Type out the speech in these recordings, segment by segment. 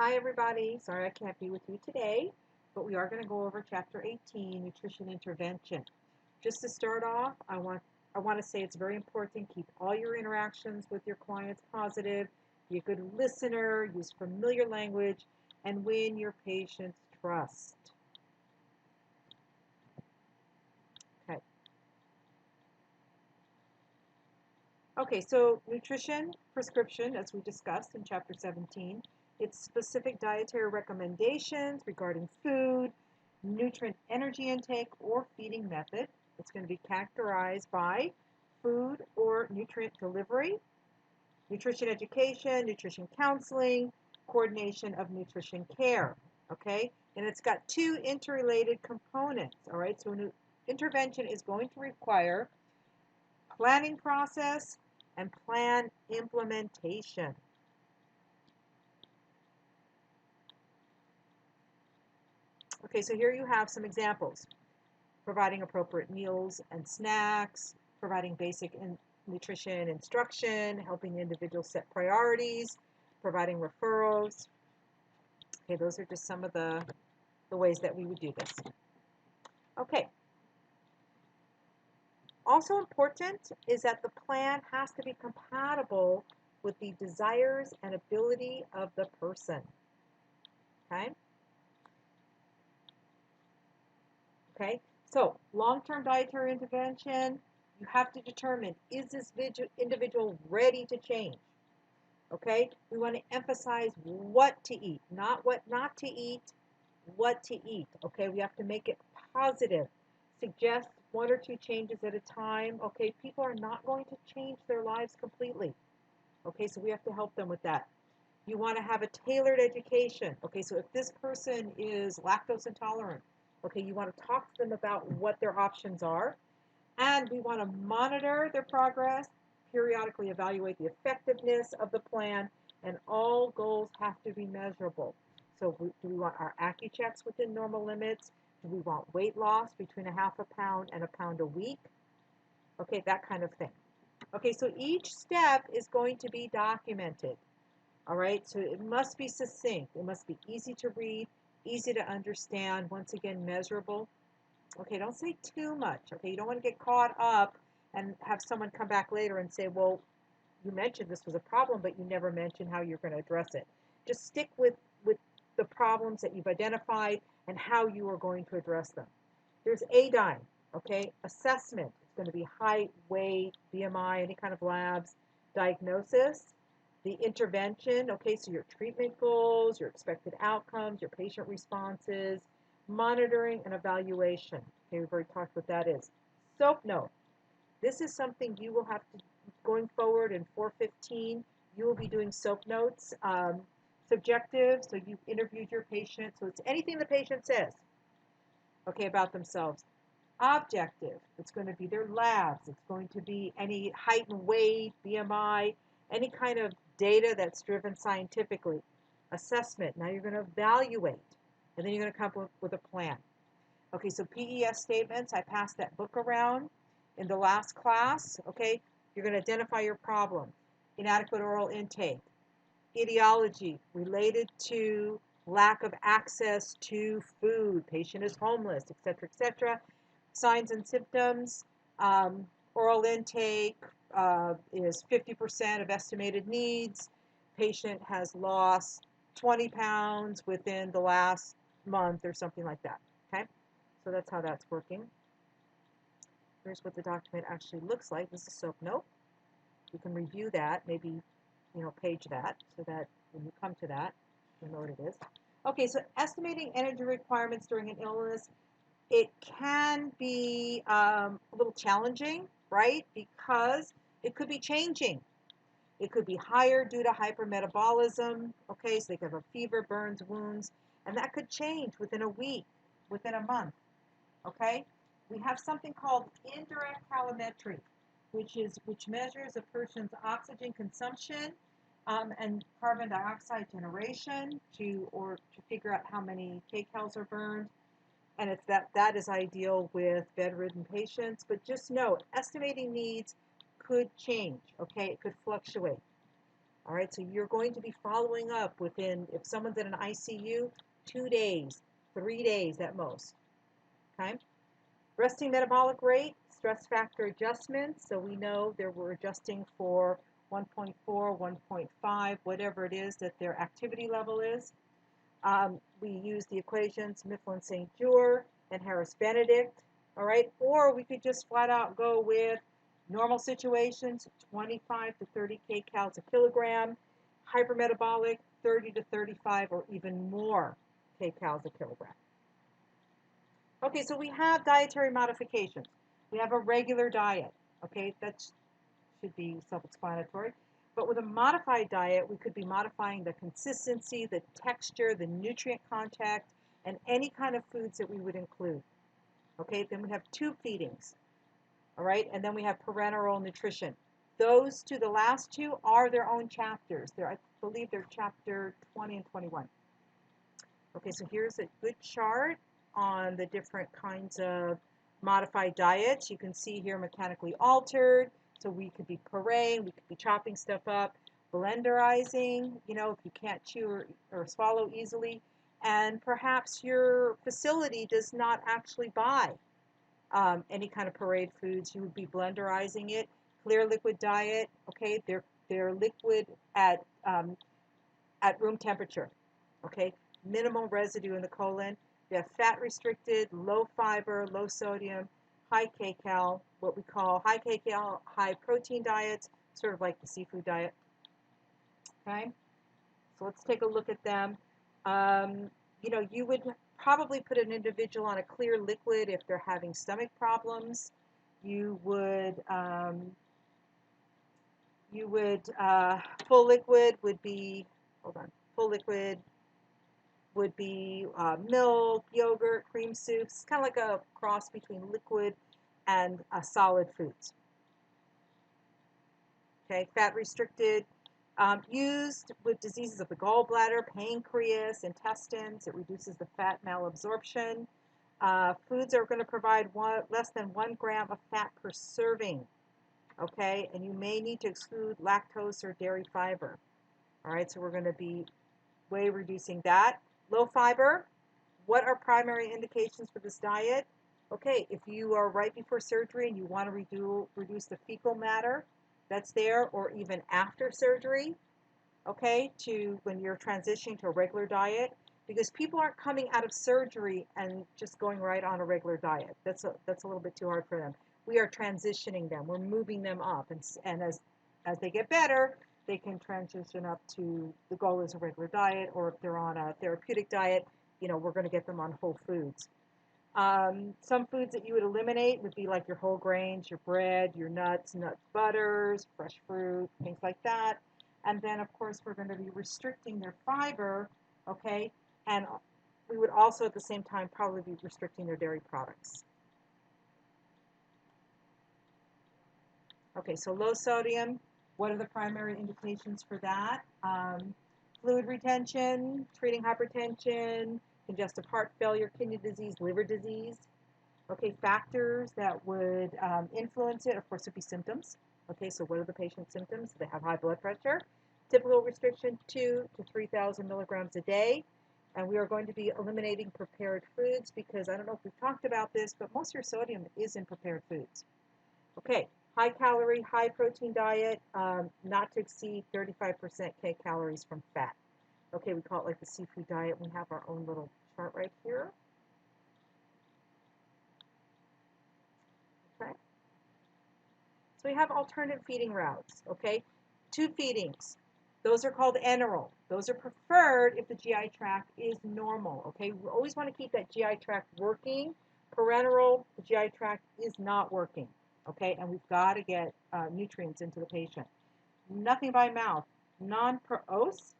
Hi everybody, sorry I can't be with you today, but we are going to go over Chapter 18, Nutrition Intervention. Just to start off, I want to say it's very important, keep all your interactions with your clients positive, be a good listener, use familiar language, and win your patient's trust. Okay. Okay, so nutrition prescription, as we discussed in Chapter 17, it's specific dietary recommendations regarding food, nutrient energy intake, or feeding method. It's going to be characterized by food or nutrient delivery, nutrition education, nutrition counseling, coordination of nutrition care. Okay, and it's got two interrelated components. All right, so an intervention is going to require planning process and plan implementation. Okay, so here you have some examples. Providing appropriate meals and snacks, providing basic nutrition instruction, helping the individual set priorities, providing referrals. Okay, those are just some of the ways that we would do this. Okay. Also important is that the plan has to be compatible with the desires and ability of the person. Okay? Okay, so long-term dietary intervention, you have to determine, is this individual ready to change? Okay, we want to emphasize what to eat, not what not to eat, what to eat. Okay, we have to make it positive. Suggest one or two changes at a time. Okay, people are not going to change their lives completely. Okay, so we have to help them with that. You want to have a tailored education. Okay, so if this person is lactose intolerant, okay, you want to talk to them about what their options are. And we want to monitor their progress, periodically evaluate the effectiveness of the plan, and all goals have to be measurable. So do we want our AccuChecks within normal limits? Do we want weight loss between a half a pound and a pound a week? Okay, that kind of thing. Okay, so each step is going to be documented. All right, so it must be succinct. It must be easy to read, easy to understand, once again, measurable. Okay, don't say too much. Okay, you don't want to get caught up and have someone come back later and say, well, you mentioned this was a problem, but you never mentioned how you're going to address it. Just stick with the problems that you've identified and how you are going to address them. There's ADIME, okay, assessment. It's going to be height, weight, BMI, any kind of labs, diagnosis, the intervention, okay, so your treatment goals, your expected outcomes, your patient responses, monitoring and evaluation. Okay, we've already talked what that is. SOAP note. This is something you will have to, going forward in 415, you will be doing SOAP notes. Subjective, so you've interviewed your patient, so it's anything the patient says, okay, about themselves. Objective, it's going to be their labs, it's going to be any height and weight, BMI, any kind of data that's driven scientifically. Assessment, now you're going to evaluate, and then you're going to come up with a plan. Okay, so PES statements, I passed that book around in the last class. Okay, you're going to identify your problem. Inadequate oral intake. Etiology, related to lack of access to food. Patient is homeless, etc., etc. Signs and symptoms. Oral intake is 50% of estimated needs. Patient has lost 20 pounds within the last month or something like that. Okay, so that's how that's working. Here's what the document actually looks like. This is SOAP note. You can review that, maybe page that so that when you come to that, you know what it is. Okay, so estimating energy requirements during an illness, it can be a little challenging, right? Because it could be changing. It could be higher due to hypermetabolism. Okay, so they could have a fever, burns, wounds, and that could change within a week, within a month. Okay, we have something called indirect calometry, which measures a person's oxygen consumption and carbon dioxide generation to figure out how many kcals are burned. And it's that is ideal with bedridden patients. But just know, estimating needs could change. Okay, it could fluctuate. All right, so you're going to be following up within, if someone's in an ICU, 2 days, 3 days at most. Okay. Resting metabolic rate, stress factor adjustments. So we know that we're adjusting for 1.4, 1.5, whatever it is that their activity level is. We use the equations Mifflin St. Jeor and Harris Benedict. All right, or we could just flat out go with normal situations, 25 to 30 kcals a kilogram, hypermetabolic, 30 to 35 or even more kcals a kilogram. Okay, so we have dietary modifications. We have a regular diet. Okay, that should be self-explanatory. But with a modified diet, we could be modifying the consistency, the texture, the nutrient content, and any kind of foods that we would include. Okay, then we have tube feedings. All right, and then we have parenteral nutrition. Those two, the last two, are their own chapters. I believe they're chapter 20 and 21. Okay, so here's a good chart on the different kinds of modified diets. You can see here mechanically altered. So we could be pureeing, we could be chopping stuff up, blenderizing, if you can't chew or swallow easily. And perhaps your facility does not actually buy any kind of pureed foods. You would be blenderizing it. Clear liquid diet, okay, they're liquid at room temperature, okay, minimal residue in the colon. They have fat restricted, low fiber, low sodium, high kcal, what we call high kcal, high protein diets, sort of like the seafood diet. Okay, so let's take a look at them. You would probably put an individual on a clear liquid if they're having stomach problems. You would full liquid would be, hold on, full liquid would be milk, yogurt, cream soups, kind of like a cross between liquid and solid foods. Okay, fat restricted, used with diseases of the gallbladder, pancreas, intestines. It reduces the fat malabsorption. Foods are going to provide less than 1 gram of fat per serving. Okay, and you may need to exclude lactose or dairy fiber. All right, so we're going to be way reducing that. Low fiber, what are primary indications for this diet? Okay, if you are right before surgery and you want to reduce the fecal matter that's there, or even after surgery, okay, to when you're transitioning to a regular diet, because people aren't coming out of surgery and just going right on a regular diet. That's a little bit too hard for them. We are transitioning them. We're moving them up, and as they get better, they can transition up to the goal is a regular diet, or if they're on a therapeutic diet, we're going to get them on whole foods. Some foods that you would eliminate would be like your whole grains, your bread, your nuts, butters, fresh fruit, things like that. And then, of course, we're going to be restricting their fiber, okay? And we would also, at the same time, probably be restricting their dairy products. Okay, so low sodium, what are the primary indications for that? Fluid retention, treating hypertension, congestive heart failure, kidney disease, liver disease. Okay, factors that would influence it, of course, would be symptoms. Okay, so what are the patient's symptoms? They have high blood pressure. Typical restriction, 2,000 to 3,000 milligrams a day. And we are going to be eliminating prepared foods because I don't know if we've talked about this, but most of your sodium is in prepared foods. Okay, high calorie, high protein diet, not to exceed 35% kcals from fat. Okay, we call it like the seafood diet. We have our own little chart right here. Okay. So we have alternative feeding routes, okay? Tube feedings. Those are called enteral. Those are preferred if the GI tract is normal, okay? We always want to keep that GI tract working. Parenteral, the GI tract is not working, okay? And we've got to get nutrients into the patient. Nothing by mouth. Non-porous,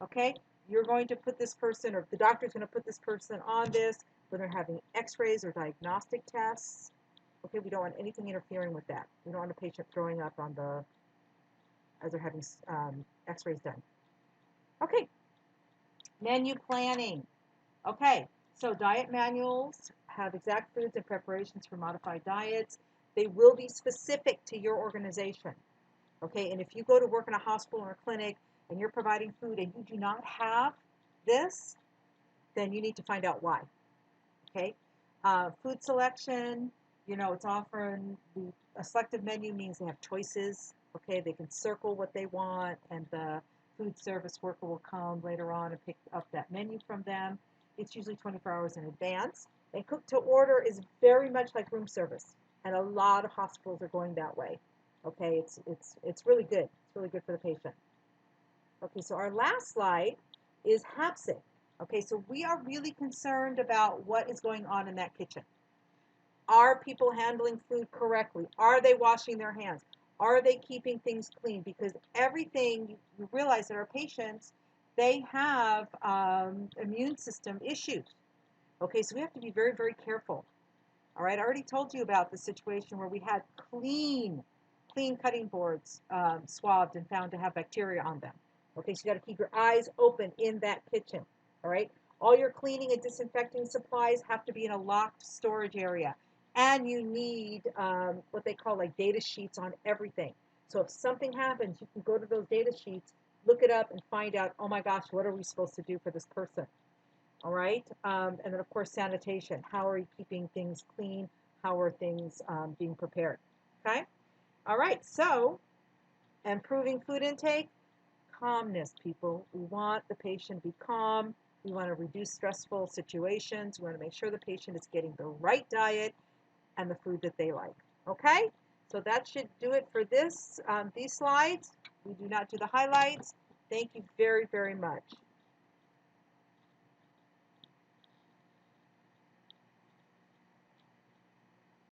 okay? You're going to put this person, or the doctor's going to put this person on this when they're having x-rays or diagnostic tests. Okay, we don't want anything interfering with that. We don't want a patient throwing up as they're having x-rays done. Okay, menu planning. Okay, so diet manuals have exact foods and preparations for modified diets. They will be specific to your organization. Okay, and if you go to work in a hospital or a clinic and you're providing food and you do not have this, then you need to find out why. Okay, food selection, it's often a selective menu means they have choices. Okay, they can circle what they want, and the food service worker will come later on and pick up that menu from them. It's usually 24 hours in advance. And cook to order is very much like room service, and a lot of hospitals are going that way. Okay, it's really good. It's really good for the patient. Okay, so our last slide is HAPSIC. Okay, so we are really concerned about what is going on in that kitchen. Are people handling food correctly? Are they washing their hands? Are they keeping things clean? Because everything, you realize that our patients, they have immune system issues. Okay, so we have to be very, very careful. All right, I already told you about the situation where we had clean cutting boards swabbed and found to have bacteria on them. Okay, so you got to keep your eyes open in that kitchen. All right, all your cleaning and disinfecting supplies have to be in a locked storage area, and you need what they call like data sheets on everything. So if something happens, you can go to those data sheets, look it up, and find out. Oh my gosh, what are we supposed to do for this person? All right. And then, of course, sanitation. How are you keeping things clean? How are things being prepared? Okay. All right. So, improving food intake, calmness, people. We want the patient to be calm. We want to reduce stressful situations. We want to make sure the patient is getting the right diet and the food that they like. Okay. So that should do it for these slides. We do not do the highlights. Thank you very, very much.